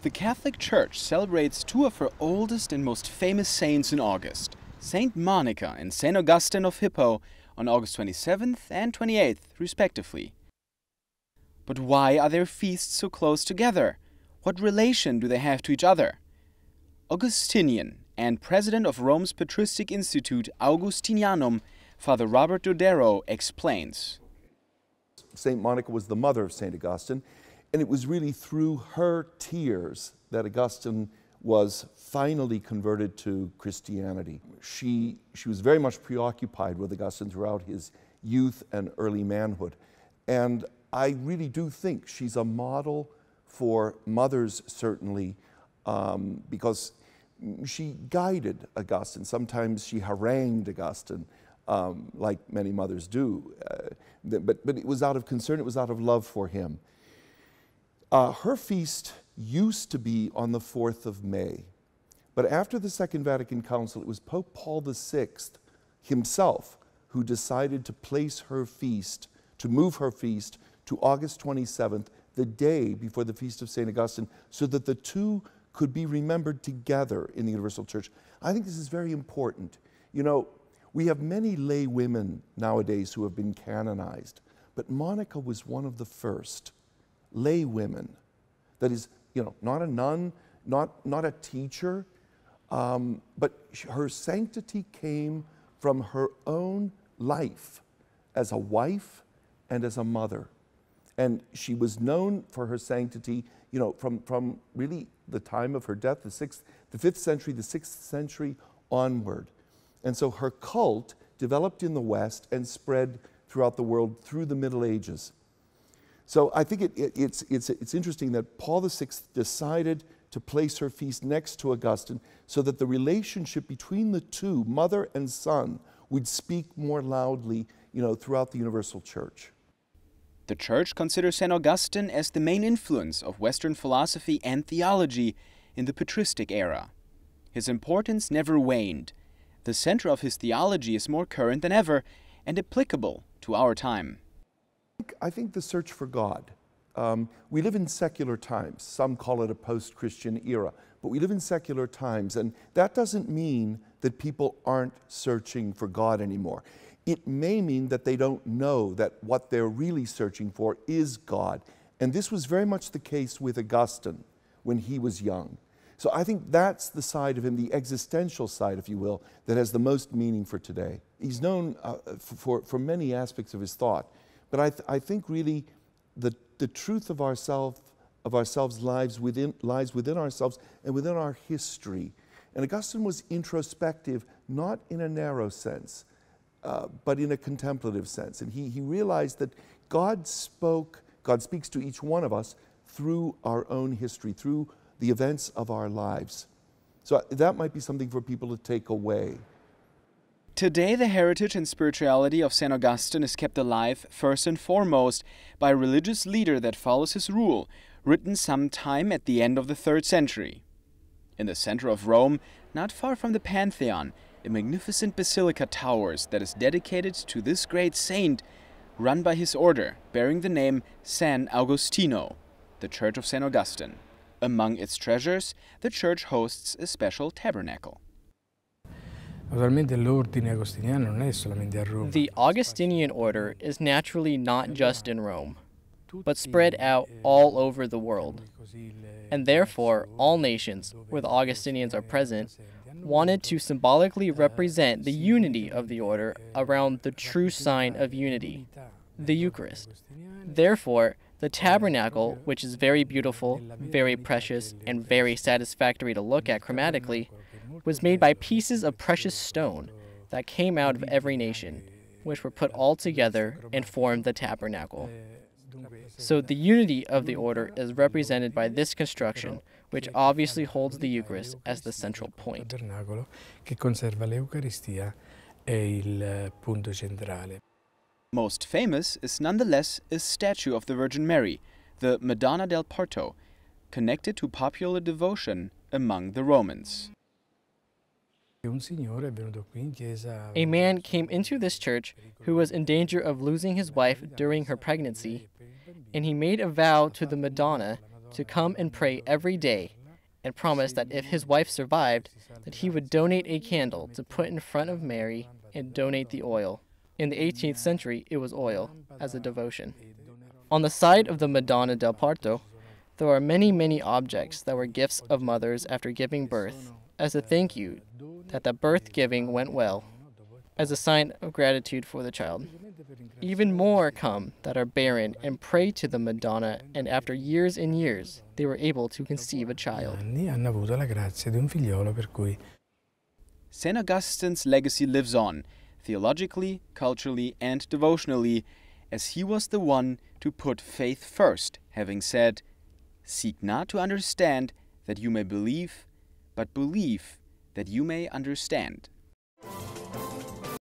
The Catholic Church celebrates two of her oldest and most famous saints in August, Saint Monica and Saint Augustine of Hippo, on August 27th and 28th, respectively. But why are their feasts so close together? What relation do they have to each other? Augustinian and president of Rome's Patristic Institute, Augustinianum, Father Robert Dodaro, explains. Saint Monica was the mother of Saint Augustine, and it was really through her tears that Augustine was finally converted to Christianity. She was very much preoccupied with Augustine throughout his youth and early manhood. And I really do think she's a model for mothers, certainly, because she guided Augustine. Sometimes she harangued Augustine, like many mothers do. But it was out of concern, it was out of love for him. Her feast used to be on the 4th of May. But after the Second Vatican Council, it was Pope Paul VI himself who decided to place her feast, to move her feast to August 27th, the day before the Feast of St. Augustine, so that the two could be remembered together in the Universal Church. I think this is very important. You know, we have many lay women nowadays who have been canonized, but Monica was one of the first lay women. That is, you know, not a nun, not a teacher, but her sanctity came from her own life as a wife and as a mother. And she was known for her sanctity, you know, from really the time of her death, the 5th century, the 6th century onward. And so her cult developed in the West and spread throughout the world through the Middle Ages. So I think it's interesting that Paul VI decided to place her feast next to Augustine so that the relationship between the two, mother and son, would speak more loudly, you know, throughout the Universal Church. The Church considers St. Augustine as the main influence of Western philosophy and theology in the Patristic era. His importance never waned. The center of his theology is more current than ever and applicable to our time. I think the search for God. We live in secular times. Some call it a post-Christian era, but we live in secular times, and that doesn't mean that people aren't searching for God anymore. It may mean that they don't know that what they're really searching for is God. And this was very much the case with Augustine when he was young. So I think that's the side of him, the existential side, if you will, that has the most meaning for today. He's known for many aspects of his thought, but I think really the truth of ourselves lies within ourselves and within our history. And Augustine was introspective, not in a narrow sense, but in a contemplative sense. And he realized that God speaks to each one of us through our own history, through the events of our lives. So that might be something for people to take away. Today, the heritage and spirituality of St. Augustine is kept alive first and foremost by a religious leader that follows his rule, written sometime at the end of the 3rd century. In the center of Rome, not far from the Pantheon, a magnificent basilica towers that is dedicated to this great saint, run by his order, bearing the name San Agostino, the Church of St. Augustine. Among its treasures, the church hosts a special tabernacle. The Augustinian order is naturally not just in Rome, but spread out all over the world. And therefore, all nations where the Augustinians are present wanted to symbolically represent the unity of the order around the true sign of unity, the Eucharist. Therefore, the tabernacle, which is very beautiful, very precious, and very satisfactory to look at chromatically, was made by pieces of precious stone that came out of every nation, which were put all together and formed the tabernacle. So the unity of the order is represented by this construction, which obviously holds the Eucharist as the central point. Most famous is nonetheless a statue of the Virgin Mary, the Madonna del Porto, connected to popular devotion among the Romans. A man came into this church who was in danger of losing his wife during her pregnancy, and he made a vow to the Madonna to come and pray every day, and promised that if his wife survived, that he would donate a candle to put in front of Mary and donate the oil. In the 18th century, it was oil, as a devotion. On the side of the Madonna del Porto, there are many, many objects that were gifts of mothers after giving birth, as a thank you that the birth giving went well, as a sign of gratitude for the child. Even more come that are barren and pray to the Madonna, and after years and years, they were able to conceive a child. St. Augustine's legacy lives on, theologically, culturally, and devotionally, as he was the one to put faith first, having said, "Seek not to understand that you may believe, but believe that you may understand."